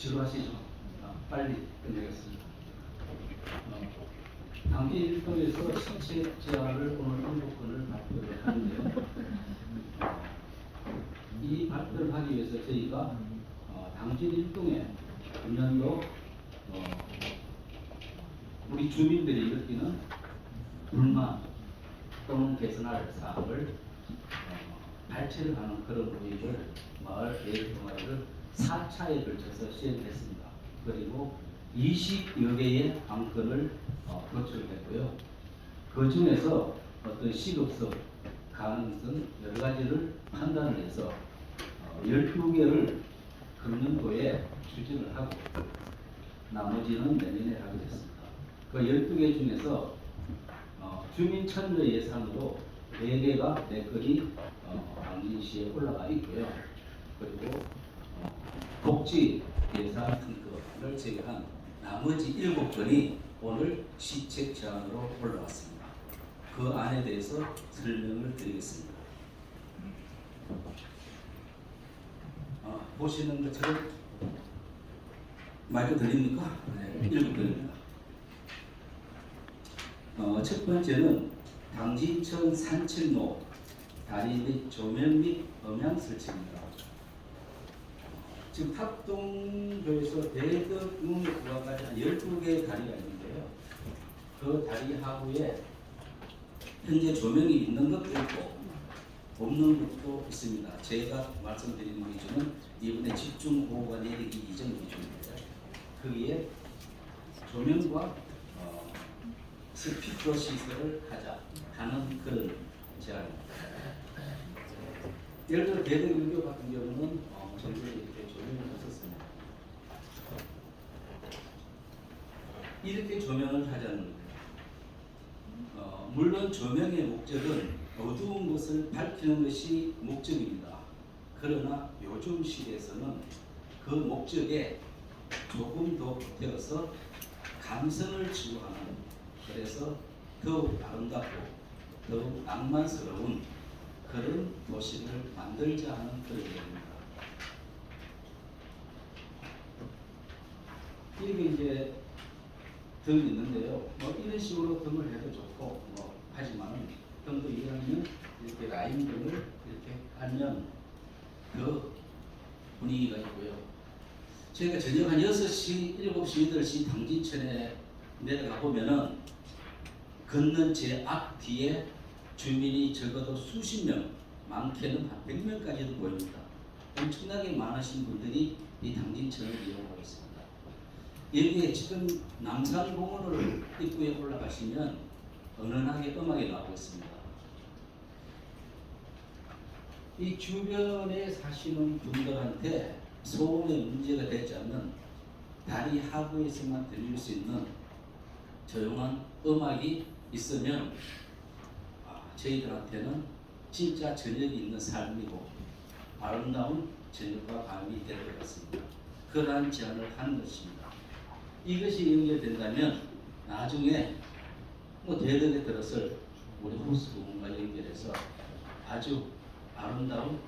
지루하시죠? 빨리 끝내겠습니다. 당기 일동에서 신체 제한을 오늘 7건을 발표를 하는데요. 이 발표를 하기 위해서 저희가 당진 일동에 금년도 우리 주민들이 느끼는 불만 또는 개선할 사항을 발췌를 하는 그런 모임을 마을 예술동아리를 4차에 걸쳐서 시행했습니다. 그리고 20여 개의 안건을 도출했고요. 그 중에서 어떤 시급성, 가능성 여러 가지를 판단을 해서 12개를 금년도에 추진을 하고 나머지는 내년에 하게 됐습니다. 그 12개 중에서 주민 참여 예산으로 4개가 내건이 당진시에 올라가 있고요. 그리고 복지 예산 한 건을 제외한 나머지 7건이 오늘 시책 제안으로 올라왔습니다. 그 안에 대해서 설명을 드리겠습니다. 보시는 것처럼 마이크 들립니까? 네, 읽어드립니다. 첫 번째는 당진천 산책로 다리 및 조명 및 음향 설치입니다. 지금 탑동교에서 대덕 용역구간까지 한 12개의 다리가 있는데요. 그 다리 하부에 현재 조명이 있는 것도 있고 없는 것도 있습니다. 제가 말씀드리는 기준은 이번에 집중호우가 내리기 이전 기준입니다. 거기에 조명과 스피커 시설을 하자 하는 그런 제안입니다. 예를 들어 대덕 유교 같은 경우는 저희들이 이렇게 조명을 했었습니다. 이렇게 조명을 하자는 거예요. 물론 조명의 목적은 어두운 것을 밝히는 것이 목적입니다. 그러나 요즘 시대에서는 그 목적에 조금 더 보태어서 감성을 추구하는, 그래서 더욱 아름답고 더욱 낭만스러운 그런 도시를 만들자 하는 그런 얘기입니다. 이렇게 이제 등이 있는데요. 이런 식으로 등을 해도 좋고 하지만 등도 이왕이면 이렇게 라인 등을 이렇게 하면 더 분위기가 있고요. 저희가 저녁 한 6시, 7시, 8시 당진천에 내려가 보면은 걷는 제 앞 뒤에 주민이 적어도 수십 명, 많게는 한 100명까지도 보입니다. 엄청나게 많으신 분들이 이 당진천을 이용하고 있습니다. 여기에 지금 남산공원을 입구에 올라가시면 은은하게 음악이 나오고 있습니다. 이 주변에 사시는 분들한테 소음의 문제가 되지 않는 다리 하부에서만 들릴 수 있는 조용한 음악이 있으면 저희들한테는 진짜 저녁이 있는 삶이고 아름다운 저녁과 밤이 될 것 같습니다. 그러한 제안을 하는 것입니다. 이것이 연결된다면 나중에 대덕에 들었을 우리 호수 부분과 연결해서 아주 아름다운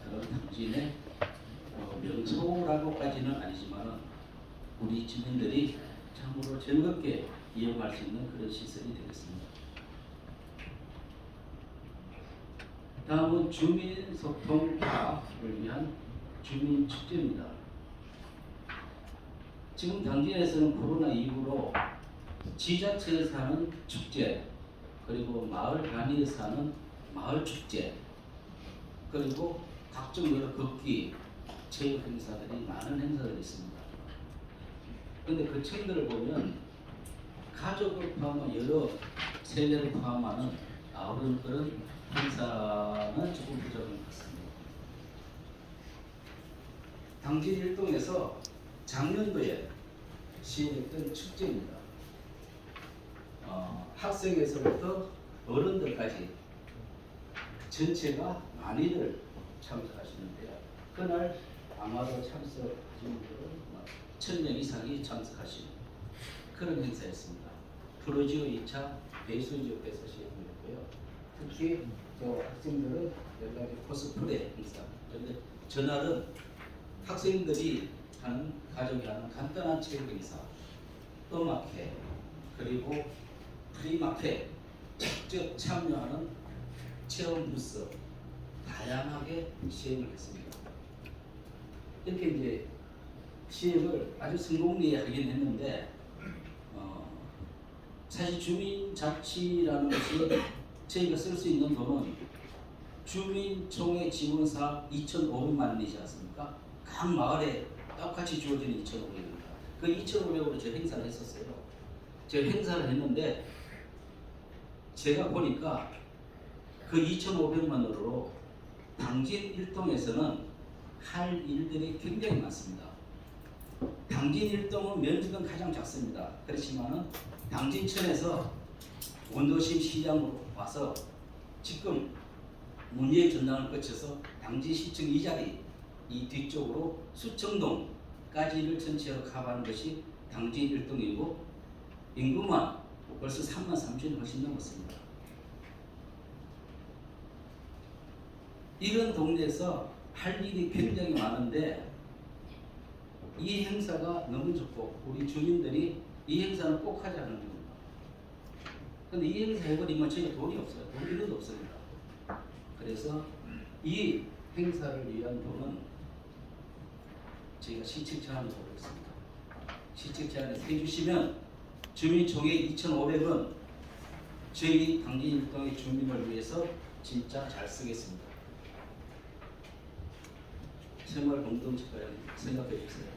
그런 당진의 명소라고까지는 아니지만 우리 주민들이 참으로 즐겁게 이용할 수 있는 그런 시설이 되겠습니다. 다음은 주민 소통 파악을 위한 주민 축제입니다. 지금 당진에서는 코로나 이후로 지자체에서 하는 축제, 그리고 마을 단위에서 하는 마을 축제, 그리고 각종 여러 걷기, 체육 행사들이 많은 행사들이 있습니다. 그런데 그 책들을 보면 가족을 포함한 여러 세대를 포함하는 그런 행사는 조금 부족한 것 같습니다. 당진 일동에서 작년도에 시행했던 축제입니다. 학생에서부터 어른들까지 전체가 많이들 참석하시는데요. 그날 아마도 참석하신 분들은 1000명 이상이 참석하시는 그런 행사였습니다. 프로지오 2차 배수 지역에서 시행했고요. 특히 학생들은 여러 가지 코스프레 행사. 그런데 전날은 학생들이 하는 가족이 하는 간단한 체육 행사, 음악회, 그리고 프리마켓, 직접 참여하는 체험 부스 다양하게 시행을 했습니다. 이렇게 이제 시행을 아주 성공리에 하긴 했는데 사실 주민자치라는 것이 저희가 쓸 수 있는 돈은 주민총회 지원사 2,500만 원이지 않습니까? 각 마을에 똑같이 주어지는 2,500입니다. 그 2,500으로 저 행사를 했었어요. 제가 행사를 했는데 제가 보니까 그 2,500만 원으로 당진 일동에서는 할 일들이 굉장히 많습니다. 당진 일동은 면적은 가장 작습니다. 그렇지만은 당진천에서 원도심 시장으로 와서 지금 문예의 전당을 거쳐서 당진시청 이 자리 이 뒤쪽으로 수청동까지를 전체로 커버하는 것이 당진 일동이고 인구만 벌써 3만 3천이 훨씬 넘었습니다. 이런 동네에서 할 일이 굉장히 많은데 이 행사가 너무 좋고 우리 주민들이 이 행사는 꼭 하자는 겁니다. 근데 이 행사 해버리면 저희가 돈이 없어요. 돈 1원도 없습니다. 그래서 이 행사를 위한 돈은 저희가 시책 제안을 하고 있습니다. 시책 제안을 해주시면 주민총회 2,500원 저희 당진 일동의 주민을 위해서 진짜 잘 쓰겠습니다. 새마을 공동체까지 생각해 주세요.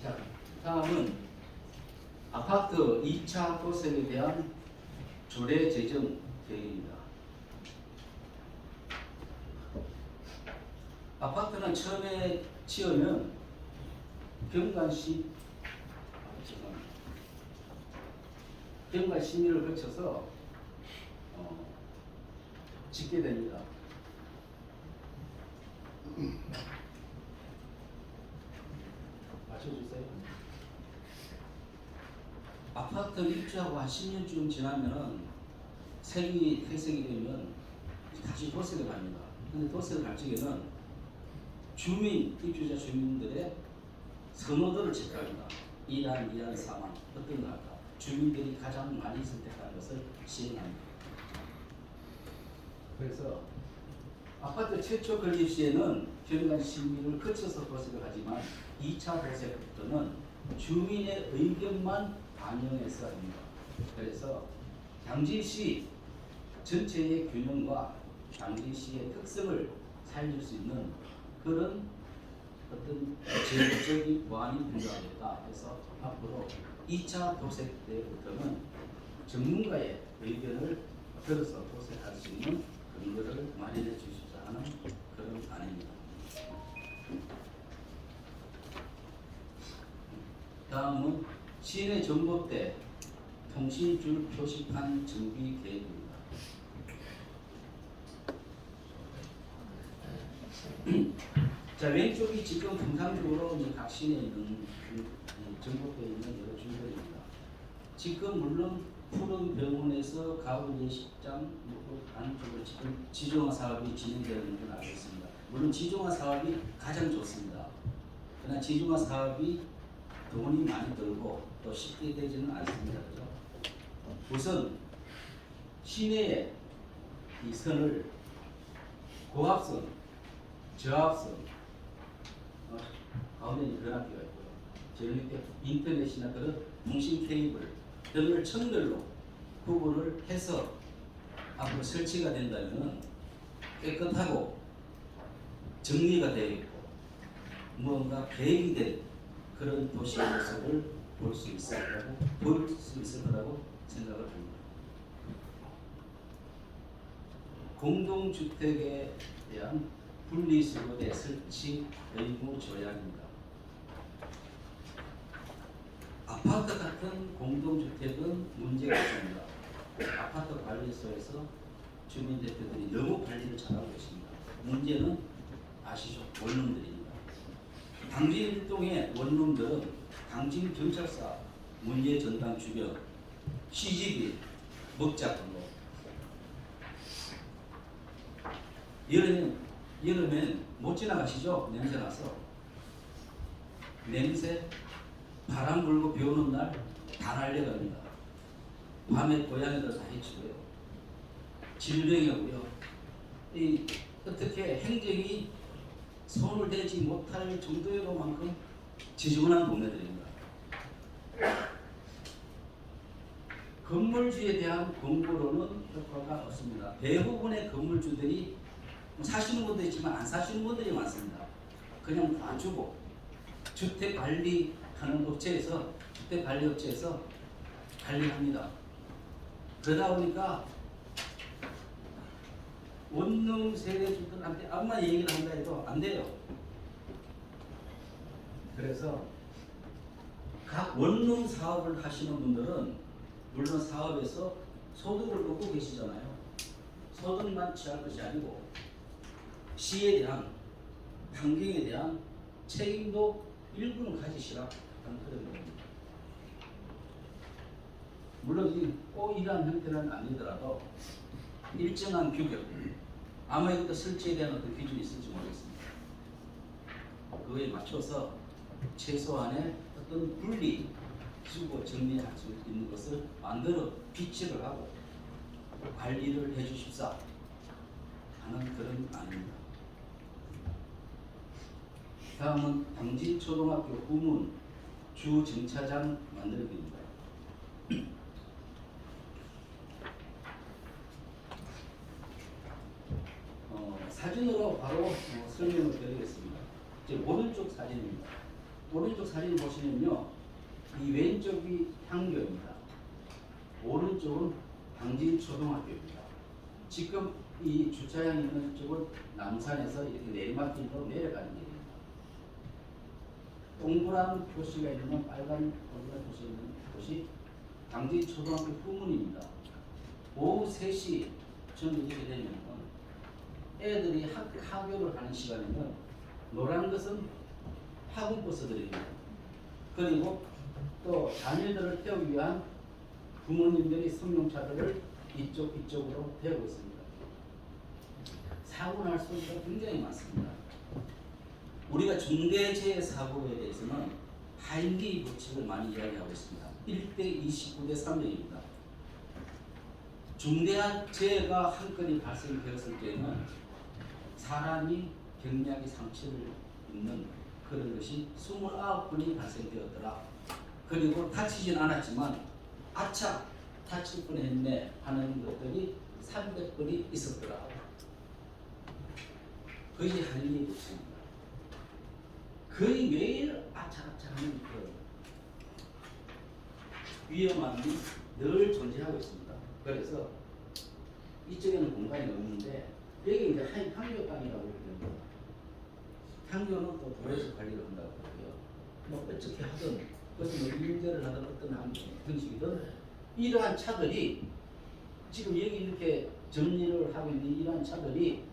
자, 다음은 아파트 2차 도색에 대한 조례 제정 계획입니다. 아파트는 처음에 지으면 경관시 심의를 거쳐서 짓게 됩니다. 맞춰주세요. 아파트 입주하고 한 10년쯤 지나면은 세금이 퇴색이 되면 다시 도색을 합니다. 근데 도색을 할 적에는 입주자 주민들의 선호도를 체크합니다. 1안, 2안, 3안 어떤 거 할까? 주민들이 가장 많이 선택하는 것을 시행합니다. 그래서 아파트 최초 건립 시에는 경관 심의를 거쳐서 도색을 하지만 2차 도색부터는 주민의 의견만 반영해서 합니다. 그래서 당진시 전체의 균형과 당진시의 특성을 살릴 수 있는 그런 어떤 제도적인 보완이 필요하겠다 해서 앞으로 2차 도색 때부터는 전문가의 의견을 들어서 도색할 수 있는 근거를 마련해 주십사 하는 그런 안입니다. 다음은 시내 전봇대 통신줄 표시판 정비 계획입니다. 자, 왼쪽이 지금 통상적으로 이제 각 시내에 있는 전봇대에 있는 여러 줄들입니다. 지금 물론 푸른 병원에서 가을 예식장 안쪽으로 지금 지정화 사업이 진행되는 건 알겠습니다. 물론 지정화 사업이 가장 좋습니다. 그러나 지정화 사업이 돈이 많이 들고 또 쉽게 되지는 않습니다. 그죠? 우선 시내에 이 선을 고압선, 저압선, 가운데 변압기가 있고요. 저녁에 인터넷이나 그런 통신 케이블 등을 층별로 구분을 해서 앞으로 설치가 된다면 깨끗하고 정리가 되어 있고 무언가 계획이 된 그런 도시의 모습을 볼 수 있을 거라고 생각을 합니다. 공동주택에 대한 분리수거대 설치 의무 조약입니다. 아파트 같은 공동주택은 문제가 있습니다. 아파트 관리소에서 주민대표들이 너무 관리를 잘하고 있습니다. 문제는 아시죠? 원룸들입니다. 당진 일동의 원룸들은 당진 경찰서 문예 전당 주변, 시집이 먹자근로 여름엔 못 지나가시죠? 냄새 나서. 냄새, 바람 불고 비 오는 날 다 날려갑니다. 밤에 고양이들 다 해치고요. 질병이 오고요. 이 어떻게 행정이 손을 대지 못할 정도로만큼 지저분한 동네들입니다. 건물주에 대한 공고로는 효과가 없습니다. 대부분의 건물주들이 사시는 분도 있지만 안 사시는 분들이 많습니다. 그냥 놔주고 주택관리하는 업체에서 주택관리업체에서 관리합니다. 그러다 보니까 원룸 세대주들한테 아무나 얘기를 한다 해도 안 돼요. 그래서 각 원룸 사업을 하시는 분들은 물론 사업에서 소득을 얻고 계시잖아요. 소득만 취할 것이 아니고 시에 대한 환경에 대한 책임도 일부는 가지시라 하는 그런 겁니다. 물론 꼭 이러한 형태는 아니더라도 일정한 규격, 아마 이것도 설치에 대한 어떤 기준이 있을지 모르겠습니다. 그거에 맞춰서 최소한의 어떤 분리 주고 정리할 수 있는 것을 만들어 비치를 하고 관리를 해주십사 하는 그런 안입니다. 다음은 당진초등학교 후문 주정차장 만들기입니다. 사진으로 바로 설명을 드리겠습니다. 이제 오른쪽 사진입니다. 오른쪽 사진 보시면요, 이 왼쪽이 향교입니다. 오른쪽은 당진초등학교입니다. 지금 이 주차장이 있는 쪽은 남산에서 이렇게 내리막길로 내려가는 길입니다. 동그란 표시가 있는 빨간 동그란 표시가 있는 곳이 당진초등학교 후문입니다. 오후 3시 저는 이렇게 되면 애들이 학교를 하는 시간에는 노란 것은 학원 버스들입니다. 그리고 또 자녀들을 태우기 위한 부모님들이 승용차들을 이쪽으로 태우고 있습니다. 사고 날 수가 굉장히 많습니다. 우리가 중대재해 사고에 대해서는 하인기 법칙을 많이 이야기하고 있습니다. 1대 29대 3명입니다. 중대한 재해가 한 건이 발생되었을 때는 사람이 경량의 상처를 입는 그런 것이 29건이 발생되었더라. 그리고 다치진 않았지만 아차 다칠 뻔했네 하는 것들이 300건이 있었더라. 그것이 하인기 법칙입니다. 거의 매일 아차아차 하는 그 위험함이 늘 존재하고 있습니다. 그래서 이쪽에는 공간이 없는데 여기 이제 향교 땅이라고 그러는데 향교는 또 도에서 관리를 한다고 그러고요. 뭐 어떻게 하든 그것은 뭐 임대를 하든 어떤 형식이든 이러한 차들이 지금 여기 이렇게 정리를 하고 있는 이러한 차들이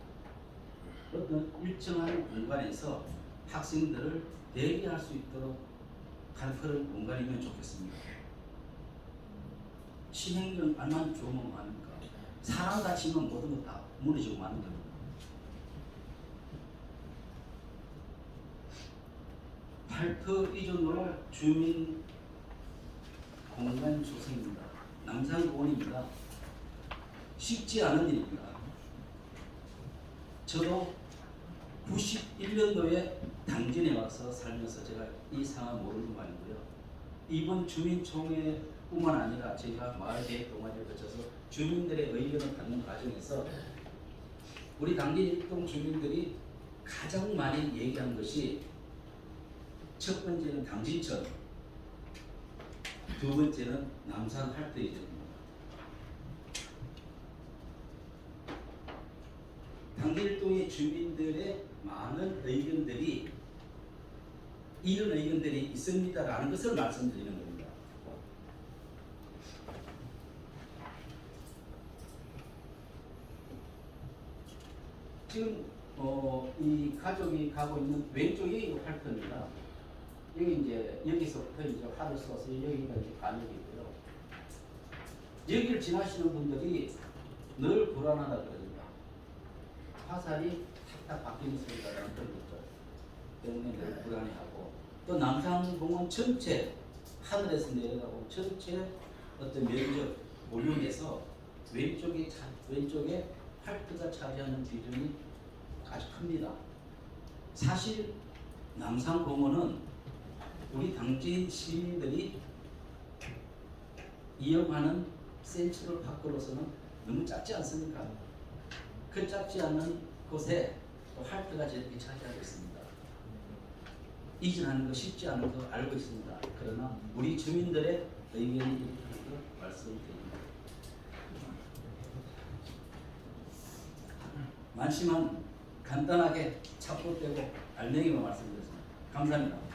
어떤 일정한 공간에서 학생들을 대기할 수 있도록 한 그런 공간이면 좋겠습니다. 시행령 얼마나 좋으면 뭐합니까? 사람 다치면 모든 것 다 무너지고 마는 겁니다. 팔터 이전으로 주민 공간 조성입니다. 남산공원입니다. 쉽지 않은 일입니다. 저도 91년도에 당진에 와서 살면서 제가 이 상황 모르는 거 아니고요. 이번 주민총회뿐만 아니라 제가 마을계획 동아리를 거쳐서 주민들의 의견을 받는 과정에서 우리 당진 일동 주민들이 가장 많이 얘기한 것이 첫 번째는 당진천, 두 번째는 남산 할터 이전입니다. 당진일동의 주민들의 많은 의견들이 이런 의견들이 있습니다라는 것을 말씀드리는 겁니다. 지금 이 가족이 가고 있는 왼쪽이 할터입니다. 여기 이제 여기서부터 이제 화를 쏘서 여기가 이제 간역이고요. 여기를 지나시는 분들이 늘 불안하다 그럽니다. 화살이 탁탁 바뀌는 소리가 나는 그런 것들 때문에 늘 불안해하고 또 남산공원 전체 하늘에서 내려다보는 전체 어떤 면적 볼륨에서 왼쪽에 팔트가 차지하는 비중이 아주 큽니다. 사실 남산공원은 우리 당시 시민들이 이용하는 센츄럴 파크로서는 너무 작지 않습니까? 그 작지 않은 곳에 활트가 저렇게 차지하고 있습니다. 이전하는 거 쉽지 않은 거 알고 있습니다. 그러나 우리 주민들의 의견이 이렇다는 거 말씀드립니다. 많지만 간단하게 첩보되고 알맹이만 말씀드렸습니다. 감사합니다.